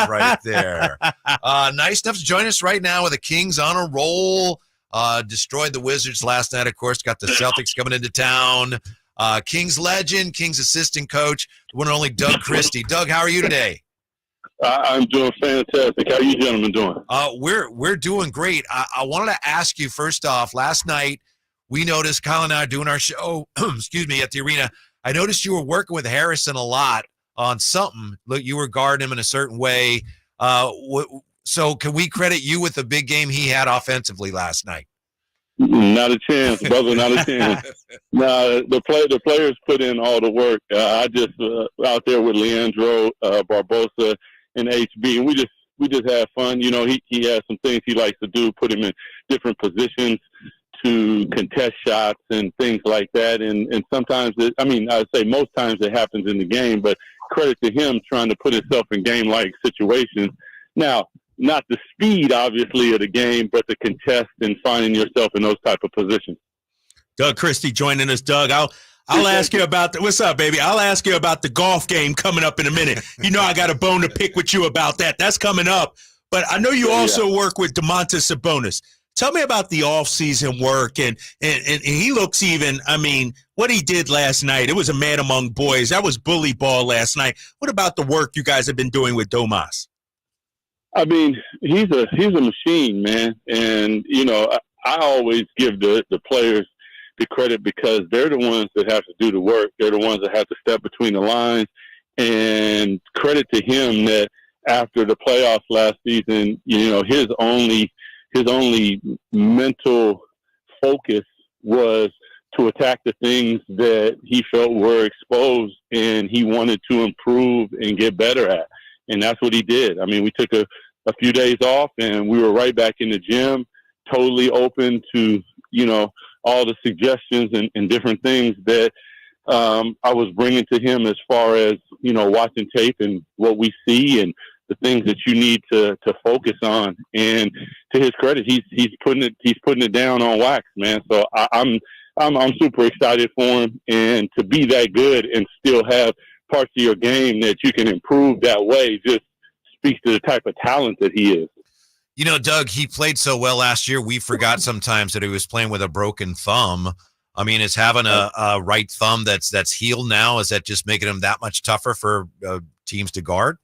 right there. Nice enough to join us right now with the Kings on a roll. Destroyed the Wizards last night, of course. Got the Celtics coming into town. Kings legend, Kings assistant coach, the one and only Doug Christie. Doug, how are you today? I'm doing fantastic. How are you gentlemen doing? We're doing great. I wanted to ask you, first off, last night we noticed, Kyle and I are doing our show, excuse me, at the arena. I noticed you were working with Harrison a lot on something. Look, you were guarding him in a certain way. So can we credit you with the big game he had offensively last night? Not a chance, brother. Not a chance. No, the players put in all the work. I just out there with Leandro Barbosa and HB, and we just had fun. You know, he has some things he likes to do, put him in different positions to contest shots and things like that. And sometimes, I'd say most times it happens in the game, but credit to him trying to put himself in game-like situations. Now, not the speed, obviously, of the game, but the contest and finding yourself in those type of positions. Doug Christie joining us. Doug, I'll ask you about what's up, baby? I'll ask you about the golf game coming up in a minute. You know I got a bone to pick with you about that. That's coming up. But I know you also work with Domantas Sabonis. Tell me about the off-season work, and he looks even, what he did last night, it was a man among boys. That was bully ball last night. What about the work you guys have been doing with Domas? He's a machine, man. And, you know, I always give the players the credit because they're the ones that have to do the work. They're the ones that have to step between the lines. And credit to him that after the playoffs last season, you know, his only mental focus was to attack the things that he felt were exposed and he wanted to improve and get better at. And that's what he did. We took a few days off and we were right back in the gym, totally open to, you know, all the suggestions and different things that I was bringing to him as far as, you know, watching tape and what we see and the things that you need to focus on. And to his credit, he's putting it down on wax, man. So I'm super excited for him, and to be that good and still have parts of your game that you can improve that way just speaks to the type of talent that he is. You know, Doug, he played so well last year, we forgot sometimes that he was playing with a broken thumb. Is having a right thumb that's healed now, is that just making him that much tougher for teams to guard?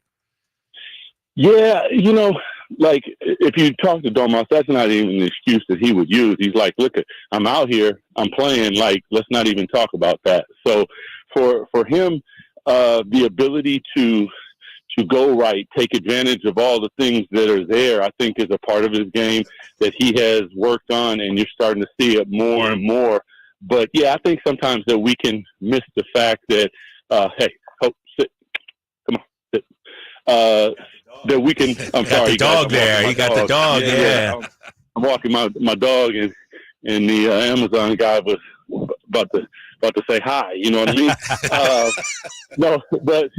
Yeah, you know, like if you talk to Domas, that's not even an excuse that he would use. He's like, look, I'm out here, I'm playing, like, let's not even talk about that. So for him, the ability to go right, take advantage of all the things that are there, I think is a part of his game that he has worked on, and you're starting to see it more and more. But yeah, I think sometimes that we can miss the fact that, sit, come on, sit. That we can. I'm sorry, the dog there. You got the dog. Yeah. I'm walking my dog, and the Amazon guy was about to say hi. You know what I mean? No, but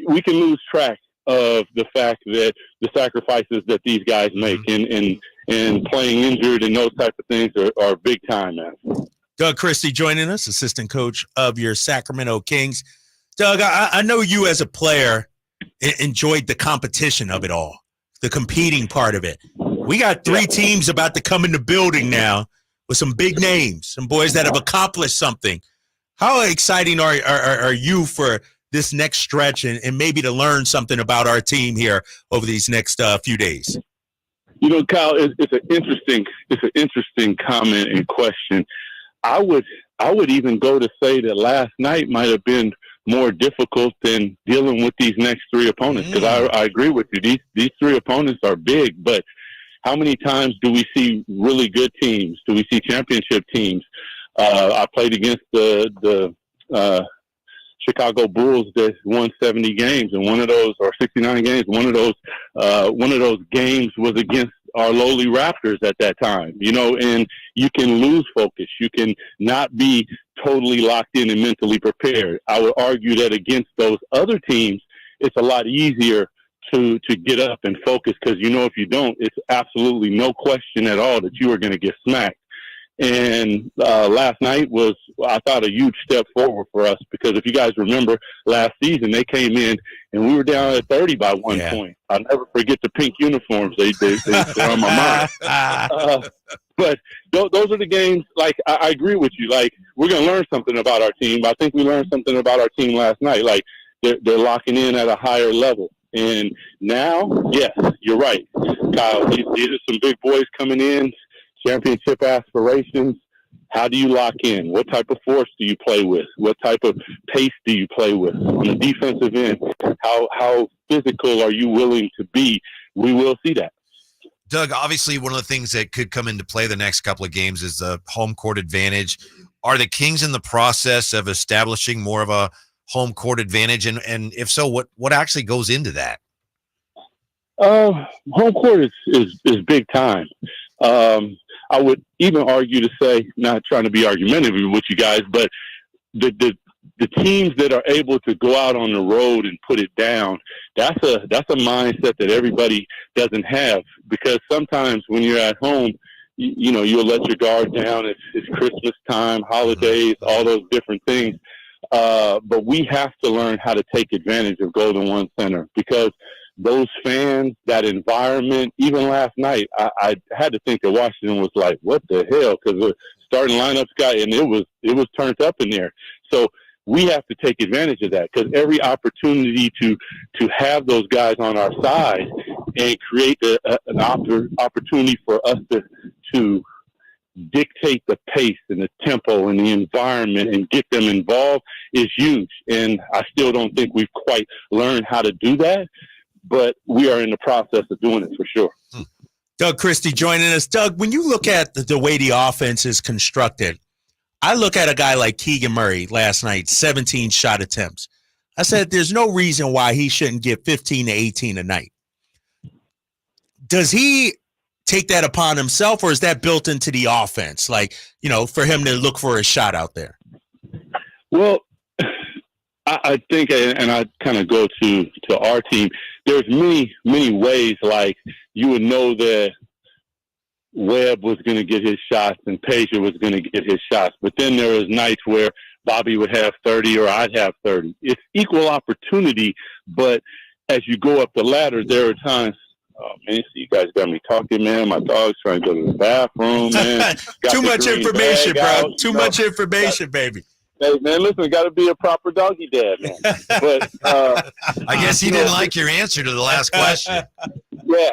we can lose track of the fact that the sacrifices that these guys make and playing injured and those type of things are big time, man. Doug Christie joining us, assistant coach of your Sacramento Kings. Doug, I know you as a player enjoyed the competition of it all, the competing part of it. We got three teams about to come in the building now with some big names, some boys that have accomplished something. How exciting are you for this next stretch and maybe to learn something about our team here over these next few days? You know, Kyle, it's an interesting comment and question. I would even go to say that last night might have been more difficult than dealing with these next three opponents, because I agree with you. These three opponents are big, but how many times do we see really good teams? Do we see championship teams? I played against the Chicago Bulls that won 70 games, and one of those, or 69 games, one of those games was against our lowly Raptors at that time, you know, and you can lose focus. You can not be totally locked in and mentally prepared. I would argue that against those other teams, it's a lot easier to get up and focus, because, you know, if you don't, it's absolutely no question at all that you are going to get smacked. And last night was, I thought, a huge step forward for us, because if you guys remember last season, they came in and we were down at 30 by one point. I'll never forget the pink uniforms. They're on my mind. But those are the games, like, I agree with you. Like, we're going to learn something about our team. I think we learned something about our team last night. Like, they're locking in at a higher level. And now, yes, you're right, Kyle. These are some big boys coming in, championship aspirations. How do you lock in? What type of force do you play with? What type of pace do you play with? On the defensive end, how physical are you willing to be? We will see that. Doug, obviously one of the things that could come into play the next couple of games is the home court advantage. Are the Kings in the process of establishing more of a home court advantage? And if so, what actually goes into that? Home court is big time. I would even argue to say, not trying to be argumentative with you guys, but the teams that are able to go out on the road and put it down, that's a mindset that everybody doesn't have, because sometimes when you're at home, you'll let your guard down. It's Christmas time, holidays, all those different things. But we have to learn how to take advantage of Golden One Center, because those fans, that environment, even last night, I had to think that Washington was like, what the hell? Because the starting lineups got, and it was turned up in there. So we have to take advantage of that, because every opportunity to have those guys on our side and create an opportunity for us to dictate the pace and the tempo and the environment and get them involved is huge. And I still don't think we've quite learned how to do that, but we are in the process of doing it for sure. Doug Christie joining us. Doug, when you look at the way the offense is constructed, I look at a guy like Keegan Murray last night, 17 shot attempts. I said, there's no reason why he shouldn't get 15 to 18 a night. Does he take that upon himself, or is that built into the offense? Like, for him to look for a shot out there? Well, I think, and I kind of go to our team, there's many ways, like, you would know that Webb was going to get his shots and Peja was going to get his shots. But then there was nights where Bobby would have 30 or I'd have 30. It's equal opportunity, but as you go up the ladder, there are times, oh, man, so you guys got me talking, man. My dog's trying to go to the bathroom, man. Too much information, bro. Too much information, baby. Hey, man, listen, got to be a proper doggy dad, man. But I guess he didn't like your answer to the last question. Yeah.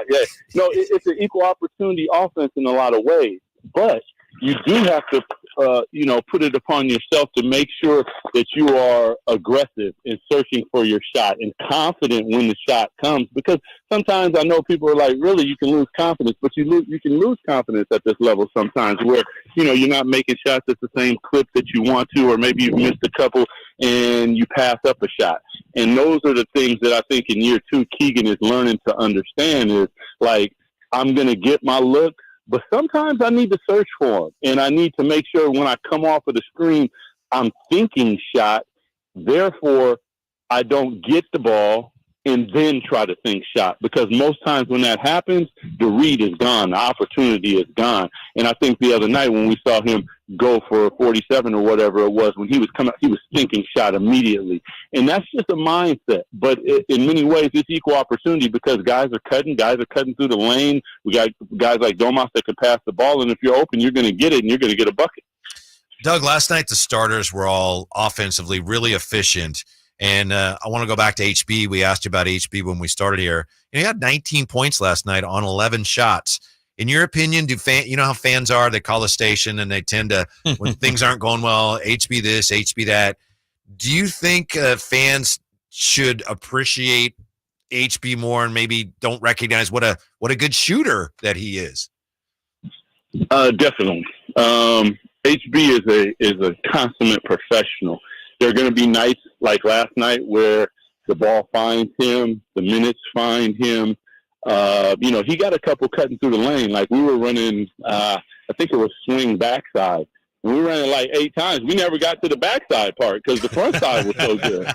No, it's an equal opportunity offense in a lot of ways, but you do have to, put it upon yourself to make sure that you are aggressive in searching for your shot and confident when the shot comes. Because sometimes I know people are like, really, you can lose confidence, but you can lose confidence at this level sometimes, where you're not making shots at the same clip that you want to, or maybe you've missed a couple and you pass up a shot. And those are the things that I think in year 2 Keegan is learning to understand, is like, I'm going to get my look, but sometimes I need to search for them, and I need to make sure when I come off of the screen, I'm thinking shot. Therefore, I don't get the ball and then try to think shot, because most times when that happens, the read is gone, the opportunity is gone. And I think the other night when we saw him go for 47 or whatever it was, when he was coming, he was thinking shot immediately. And that's just a mindset. But in many ways, it's equal opportunity, because guys are cutting through the lane. We got guys like Domas that can pass the ball, and if you're open, you're going to get it, and you're going to get a bucket. Doug, last night the starters were all offensively really efficient. And I want to go back to HB. We asked you about HB when we started here. He had 19 points last night on 11 shots. In your opinion, you know how fans are? They call the station and they tend to, when things aren't going well, HB this, HB that. Do you think fans should appreciate HB more and maybe don't recognize what a good shooter that he is? Definitely. HB is a consummate professional. There are going to be nights like last night where the ball finds him, the minutes find him. He got a couple cutting through the lane. Like, we were running, I think it was swing backside. And we ran it like 8 times. We never got to the backside part because the front side was so good.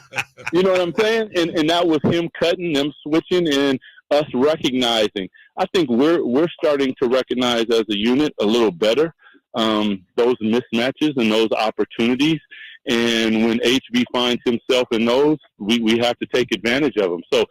You know what I'm saying? And that was him cutting, them switching, and us recognizing. I think we're starting to recognize as a unit a little better. those mismatches and those opportunities. And when HB finds himself in those, we have to take advantage of them. So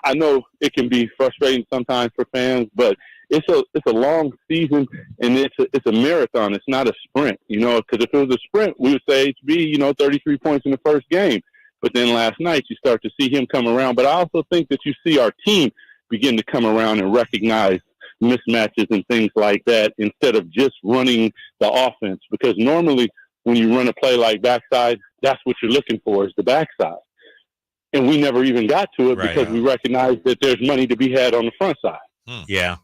I know it can be frustrating sometimes for fans, but it's a long season and it's a marathon. It's not a sprint, because if it was a sprint, we would say HB, 33 points in the first game. But then last night you start to see him come around. But I also think that you see our team begin to come around and recognize mismatches and things like that instead of just running the offense. Because normally when you run a play like backside, that's what you're looking for is the backside. And we never even got to it because we recognize that there's money to be had on the front side. Yeah.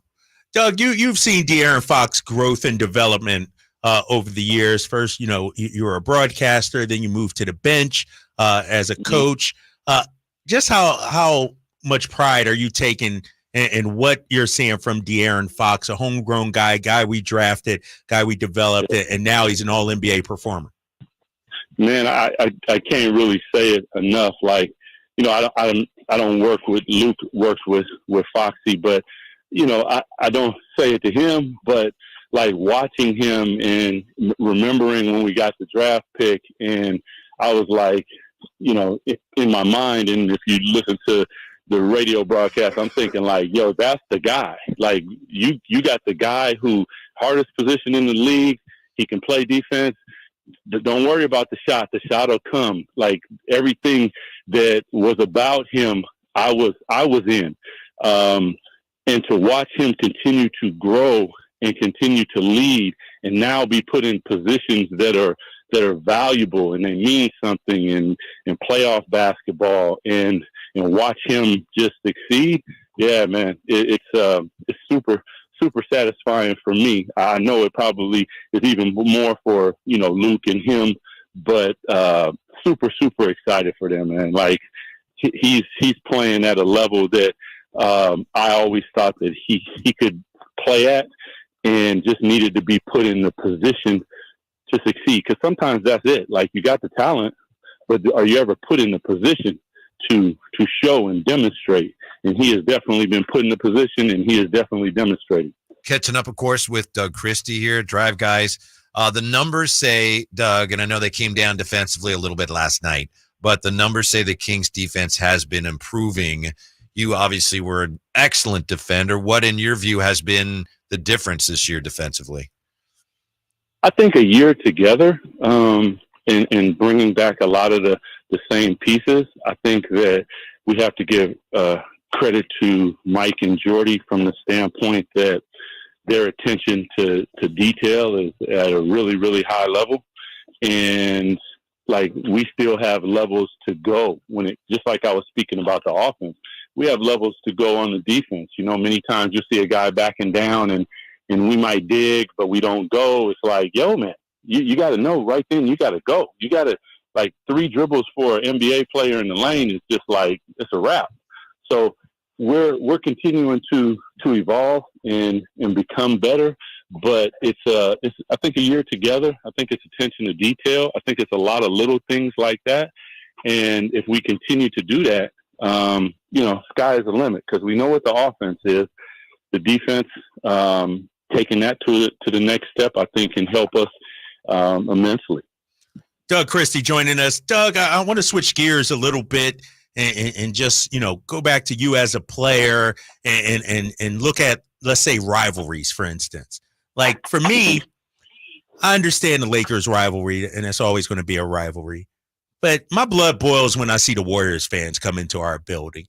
Doug, you've seen De'Aaron Fox growth and development over the years. First, you were a broadcaster, then you moved to the bench as a coach. Just how much pride are you taking in what you're seeing from De'Aaron Fox, a homegrown guy we drafted, guy we developed, and now he's an all-NBA performer? Man, I can't really say it enough. Like, I don't work with Luke, works with Foxy, but I don't say it to him, but like watching him and remembering when we got the draft pick, and I was like, in my mind, and if you listen to the radio broadcast, I'm thinking like, yo, that's the guy. Like you got the guy who hardest position in the league. He can play defense. Don't worry about the shot. The shot will come. Like everything that was about him, I was in. And to watch him continue to grow and continue to lead and now be put in positions that are valuable and they mean something in playoff basketball and watch him just succeed. Yeah, man, it's super satisfying for me. I know it probably is even more for, Luke and him, but super excited for them, man. Like he's playing at a level that I always thought that he could play at and just needed to be put in the position to succeed. Because sometimes that's it. Like you got the talent, but are you ever put in the position to show and demonstrate? And he has definitely been put in the position, and he has definitely demonstrated. Catching up, of course, with Doug Christie here, Drive Guys. The numbers say, Doug, and I know they came down defensively a little bit last night, but the numbers say the Kings defense has been improving. You obviously were an excellent defender. What, in your view, has been the difference this year defensively? I think a year together and bringing back a lot of the same pieces. I think that we have to give credit to Mike and Jordy from the standpoint that their attention to detail is at a really, really high level. And like we still have levels to go just like I was speaking about the offense. We have levels to go on the defense. Many times you see a guy backing down and we might dig, but we don't go. It's like, yo, man, you got to know right then you got to go. You got to, like 3 dribbles for an NBA player in the lane is just like, it's a wrap. So we're continuing to evolve and become better, but it's I think a year together. I think it's attention to detail. I think it's a lot of little things like that. And if we continue to do that, sky is the limit because we know what the offense is. The defense, taking that to the next step, I think can help us immensely. Doug Christie joining us. Doug, I want to switch gears a little bit and just, go back to you as a player and look at, let's say, rivalries, for instance. Like for me, I understand the Lakers rivalry, and it's always going to be a rivalry. But my blood boils when I see the Warriors fans come into our building.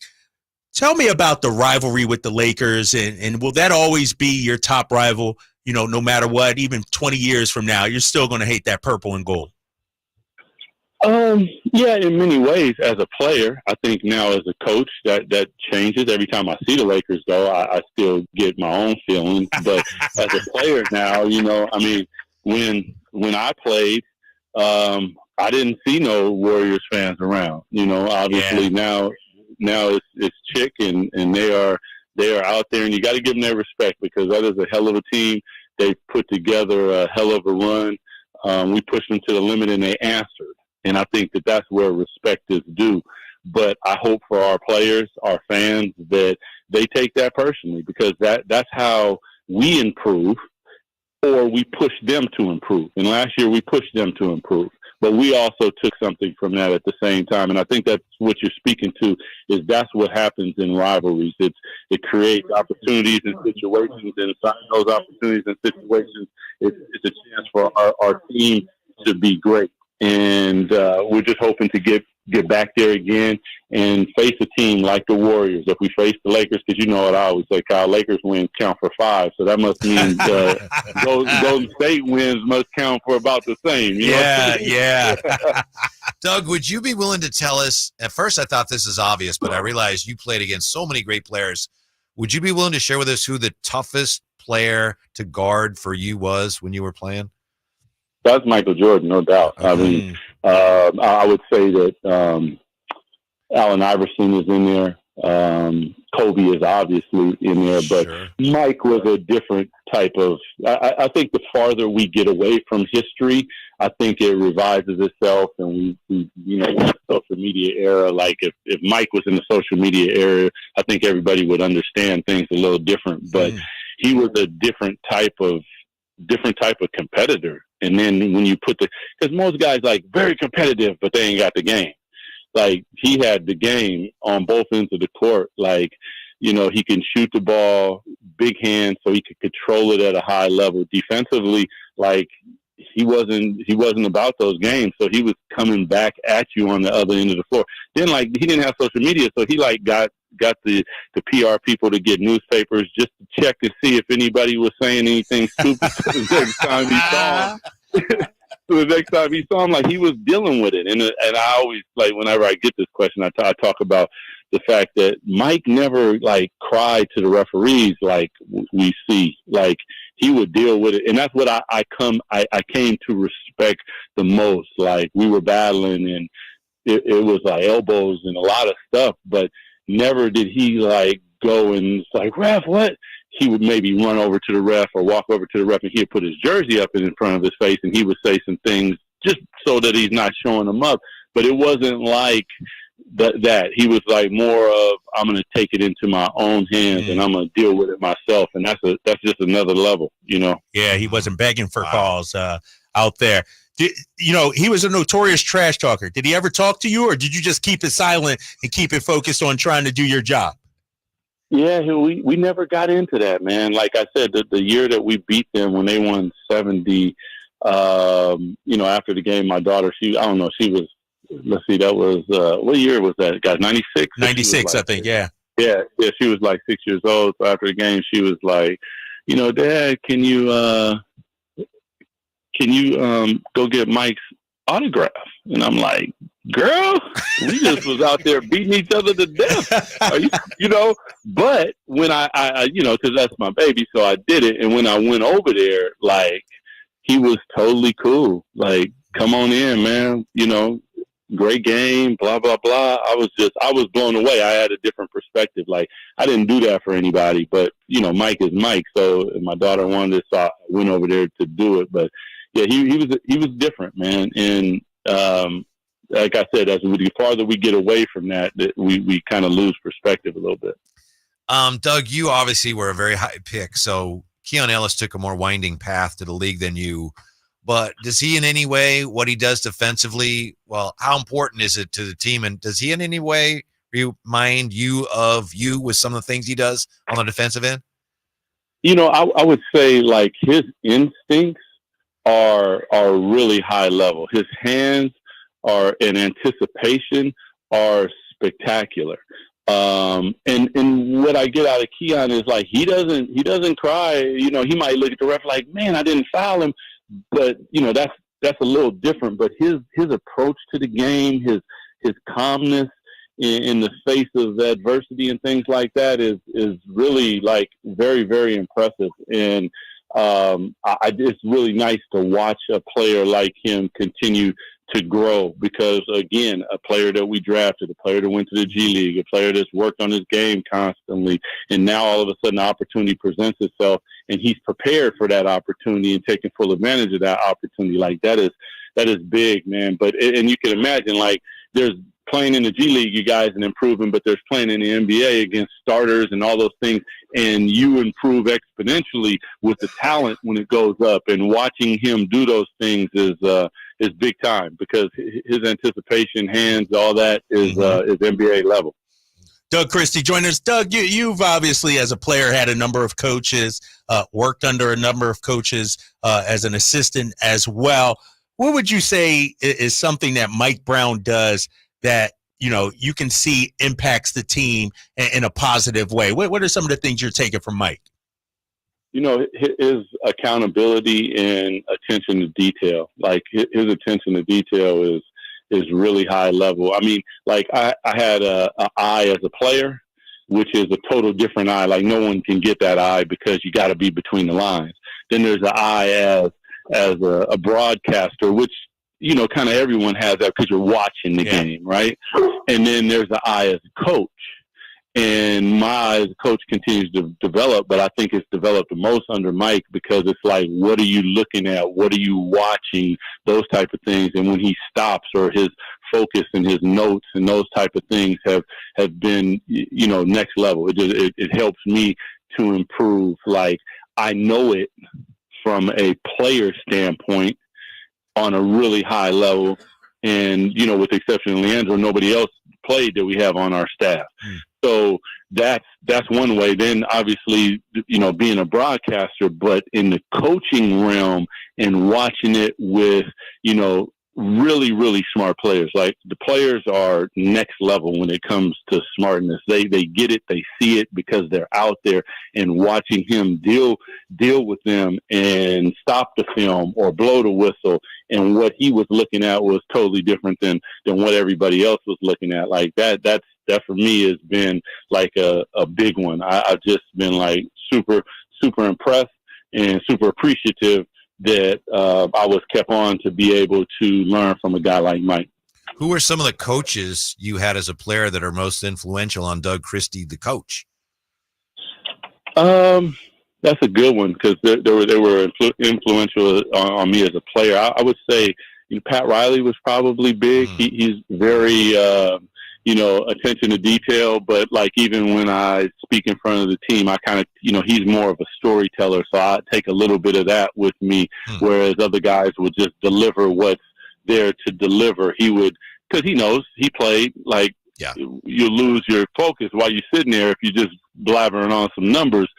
Tell me about the rivalry with the Lakers, and will that always be your top rival, no matter what, even 20 years from now, you're still going to hate that purple and gold? Yeah, in many ways. As a player, I think now as a coach, that changes. Every time I see the Lakers go, I still get my own feelings. But as a player now, when I played, I didn't see no Warriors fans around. Obviously now it's Chick and they are out there, and you got to give them their respect because that is a hell of a team. They put together a hell of a run. We pushed them to the limit and they answered. And I think that that's where respect is due. But I hope for our players, our fans, that they take that personally because that's how we improve or we pushed them to improve. And last year we pushed them to improve. But we also took something from that at the same time. And I think that's what you're speaking to, is that's what happens in rivalries. It creates opportunities and situations, and inside those opportunities and situations, it's a chance for our team to be great. And we're just hoping to get back there again and face a team like the Warriors. If we face the Lakers, because you know what I always say, Kyle, Lakers wins count for 5. So that must mean Golden State wins must count for about the same. You know? Yeah. Doug, would you be willing to tell us, at first I thought this is obvious, but I realized you played against so many great players. Would you be willing to share with us who the toughest player to guard for you was when you were playing? That's Michael Jordan, no doubt. I mean, I would say that Allen Iverson is in there. Kobe is obviously in there, but sure. Mike was a different type of. I think the farther we get away from history, I think it revises itself, and we in the social media era. Like if Mike was in the social media era, I think everybody would understand things a little different. But he was a different type of competitor. And then when you put because most guys like very competitive, but they ain't got the game. Like he had the game on both ends of the court. Like, he can shoot the ball, big hands, so he could control it at a high level. Defensively, like he wasn't about those games. So he was coming back at you on the other end of the floor. Then he didn't have social media, so he got the PR people to get newspapers just to check to see if anybody was saying anything stupid. So the next time he saw him, like he was dealing with it. And I always, like, whenever I get this question, I talk about the fact that Mike never cried to the referees like we see. Like he would deal with it, and that's what I came to respect the most. Like we were battling, and it was like elbows and a lot of stuff, but never did he go and it's like, ref, what? He would maybe run over to the ref or walk over to the ref, and he'd put his jersey up in front of his face, and he would say some things just so that he's not showing them up. But it wasn't like that. He was like more of, I'm going to take it into my own hands and I'm going to deal with it myself. And that's just another level, Yeah, he wasn't begging for calls out there. He was a notorious trash talker. Did he ever talk to you, or did you just keep it silent and keep it focused on trying to do your job? Yeah, we never got into that, man. Like I said, the year that we beat them when they won 70, after the game, my daughter, she was, let's see, that was, what year was that, guys? 96? 96, I think, yeah. Yeah, she was like 6 years old. So after the game, she was like, Dad, can you go get Mike's autograph? And I'm like, girl, we just was out there beating each other to death. But when I because that's my baby, so I did it. And when I went over there, he was totally cool. Like, come on in, man. Great game, blah, blah, blah. I was blown away. I had a different perspective. Like, I didn't do that for anybody, but, Mike is Mike. So my daughter wanted it, so I went over there to do it. But, yeah, he was different, man. And like I said, the farther we get away from that we kind of lose perspective a little bit. Doug, you obviously were a very high pick. So Keon Ellis took a more winding path to the league than you. But does he in any way, what he does defensively, well, how important is it to the team? And does he in any way remind you of you with some of the things he does on the defensive end? I would say his instincts are really high level. His hands are in anticipation are spectacular. And what I get out of Keon is he doesn't cry. He might look at the ref like, man, I didn't foul him. But that's a little different. But his approach to the game, his calmness in the face of adversity and things like that is really very, very impressive. And it's really nice to watch a player like him continue to grow, because again, a player that we drafted, a player that went to the G League, a player that's worked on his game constantly, and now all of a sudden the opportunity presents itself and he's prepared for that opportunity and taking full advantage of that opportunity. That is big, man. But and you can imagine there's playing in the G League, you guys are improving, but there's playing in the NBA against starters and all those things, and you improve exponentially with the talent when it goes up. And watching him do those things is big time, because his anticipation, hands, all that is NBA level. Doug Christie joining us. Doug, you've obviously, as a player, had a number of coaches, worked under a number of coaches as an assistant as well. What would you say is something that Mike Brown does that, you can see impacts the team in a positive way? What are some of the things you're taking from Mike? His accountability and attention to detail. Like, his attention to detail is really high level. I mean, like, I had a eye as a player, which is a total different eye. Like, no one can get that eye because you got to be between the lines. Then there's an eye as a broadcaster, which, kind of everyone has that because you're watching the game, right? And then there's the eye as a coach. And my eye as a coach continues to develop, but I think it's developed the most under Mike, because it's like, what are you looking at? What are you watching? Those type of things. And when he stops, or his focus and his notes and those type of things have been, next level. It helps me to improve. Like, I know it from a player standpoint on a really high level. And, with the exception of Leandro, nobody else played that we have on our staff. So that's one way. Then obviously, being a broadcaster, but in the coaching realm and watching it with, really, really smart players. Like, the players are next level when it comes to smartness. They get it, they see it, because they're out there, and watching him deal with them and stop the film or blow the whistle. And what he was looking at was totally different than what everybody else was looking at. Like, that for me has been like a big one. I've just been like super, super impressed and super appreciative that I was kept on to be able to learn from a guy like Mike. Who are some of the coaches you had as a player that are most influential on Doug Christie, the coach? That's a good one, because they were influential on me as a player. I would say, Pat Riley was probably big. He's very attention to detail, but like, even when I speak in front of the team, I kind of, he's more of a storyteller. So I take a little bit of that with me, whereas other guys would just deliver what's there to deliver. He would, because he knows he played, like, you lose your focus while you're sitting there if you're just blabbering on some numbers.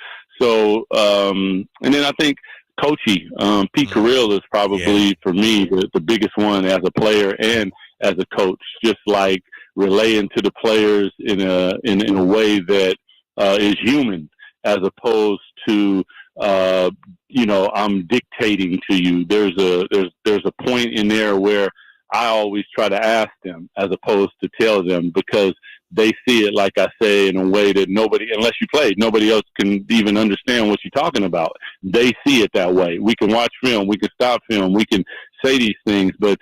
So, and then I think Coachy, Pete Carril is probably, for me, the biggest one as a player and as a coach, just like relaying to the players in a way that is human, as opposed to I'm dictating to you. There's a point in there where I always try to ask them as opposed to tell them, because they see it, like I say, in a way that unless you played, nobody else can even understand what you're talking about. They see it that way. We can watch film, we can stop film, we can say these things, but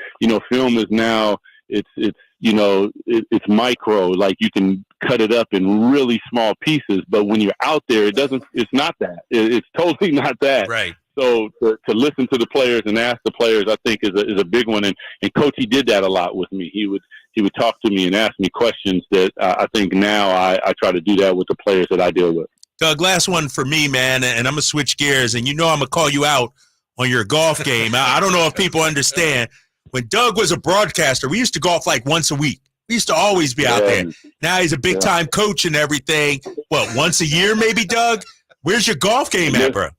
film is now, it's micro. Like, you can cut it up in really small pieces, but when you're out there, it's not that. It's totally not that. Right. So to listen to the players and ask the players, I think is a big one. And Coach, he did that a lot with me. He would talk to me and ask me questions that I think now I try to do that with the players that I deal with. Doug, last one for me, man, and I'm going to switch gears. And I'm going to call you out on your golf game. I don't know if people understand. When Doug was a broadcaster, we used to golf like once a week. We used to always be out there. Now he's a big-time coach and everything. What, once a year maybe, Doug? Where's your golf game at, bro?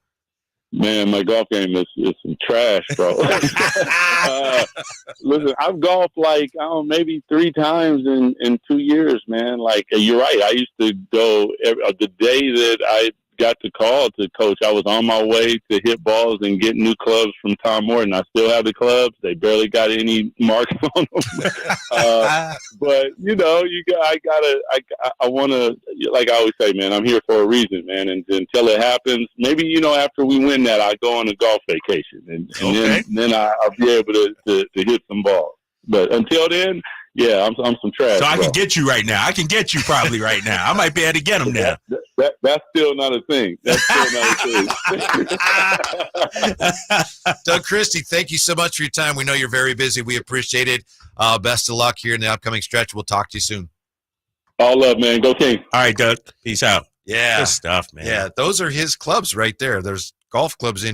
Man, my golf game is some trash, bro. Listen, I've golfed like, maybe 3 times in 2 years, man. Like, you're right. I used to go the day that I got the call to coach, I was on my way to hit balls and get new clubs from Tom Morton. I still have the clubs. They barely got any marks on them. But I want to, like I always say, man, I'm here for a reason, man. And until it happens, maybe, after we win that, I go on a golf vacation and then I'll be able to hit some balls. But until then, Yeah, I'm some trash. So I bro. can get you right now. I can get you probably right now. I might be able to get them now. That's still not a thing. That's still not a thing. Doug Christie, thank you so much for your time. We know you're very busy. We appreciate it. Best of luck here in the upcoming stretch. We'll talk to you soon. All love, man. Go King. All right, Doug. Peace out. Yeah. Good stuff, man. Yeah, those are his clubs right there. There's golf clubs in here.